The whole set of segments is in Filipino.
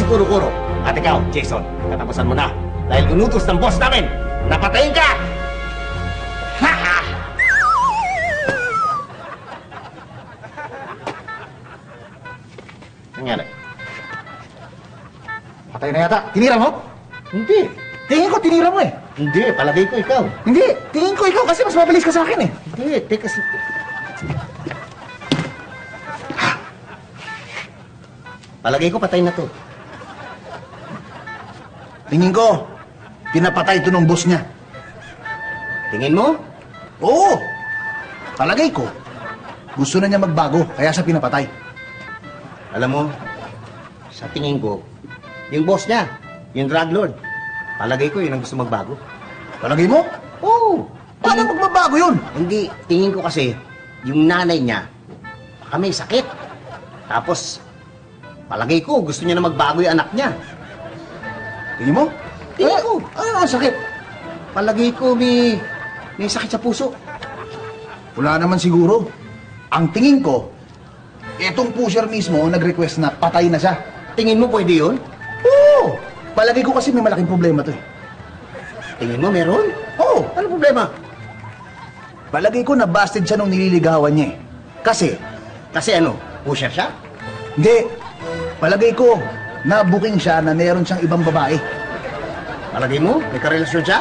si Kuro-Kuro. At ikaw, Jason, katapusan mo na. Dahil inutos ng boss namin, napatayin ka! Ha ha! Nangyari? Patay na yata. Tinira mo? Hindi. Tingin ko tinira mo eh. Hindi, palagay ko ikaw. Hindi. Tingin ko ikaw kasi mas mabilis ka sa akin eh. Hindi, teka si... Palagay ko patay na to. Tingin ko, pinapatay ito ng boss niya. Tingin mo? Oo. Palagay ko, gusto na niya magbago, kaya siya pinapatay. Alam mo, sa tingin ko, yung boss niya, yung drug lord, palagay ko yun ang gusto magbago. Palagay mo? Oo. Paano magbabago yun? Hindi, tingin ko kasi, yung nanay niya, baka may sakit. Tapos, palagay ko, gusto niya na magbago yung anak niya. Tingin mo? Tingin ko. Ano ang sakit? Palagay ko may sakit sa puso. Wala naman siguro. Ang tingin ko, etong pusher mismo nag-request na patay na siya. Tingin mo pwede yun? Oo! Palagay ko kasi may malaking problema to eh. Tingin mo meron? Oo! Ano problema? Palagay ko na busted siya nung nililigawan niya eh. Kasi ano, pusher siya? Hindi. Palagay ko, na-booking siya na meron siyang ibang babae. Palagay mo, may karelasyon siya?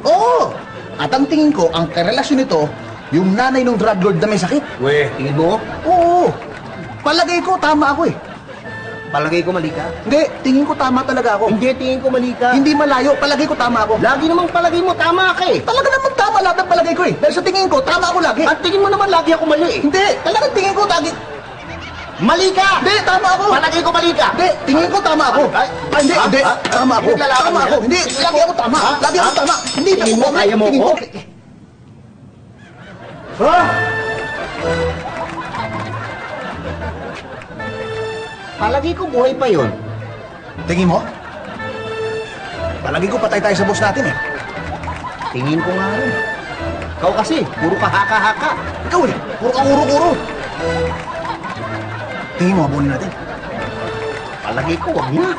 Oo! At ang tingin ko, ang karelasyon nito, yung nanay ng drug lord na may sakit. We, tingin mo? Oo! Palagay ko, tama ako eh. Palagay ko mali ka? Hindi, tingin ko tama talaga ako. Hindi, tingin ko mali ka. Hindi malayo, palagay ko tama ako. Lagi namang palagay mo, tama ka eh. Talaga naman tama lahat ng palagay ko eh. Dahil sa tingin ko, tama ako lagi. At tingin mo naman lagi ako mali eh. Hindi, talagang tingin ko lagi. Mali ka! Hindi, tama ako. Palagay ko mali ka. Hindi, tingin ko tama ako. Ay, Hindi, ha? hindi, Ha? tama ako. Pinaglalaban Tama mo ako. yan? Hindi, lagi ako tama. Ha? Lagi ako Ha? tama. Hindi, Tingin mo, kaya mo tingin ako? Ha? Palagay ko buhay pa yun. Tingin mo? Palagi ko patay tayo sa boss natin eh. Tingin ko nga rin. Ikaw kasi, puro ka haka-haka. Ikaw eh, puro kang uro-uro. Tingin mo, abunin natin. Palagay ko, wag na.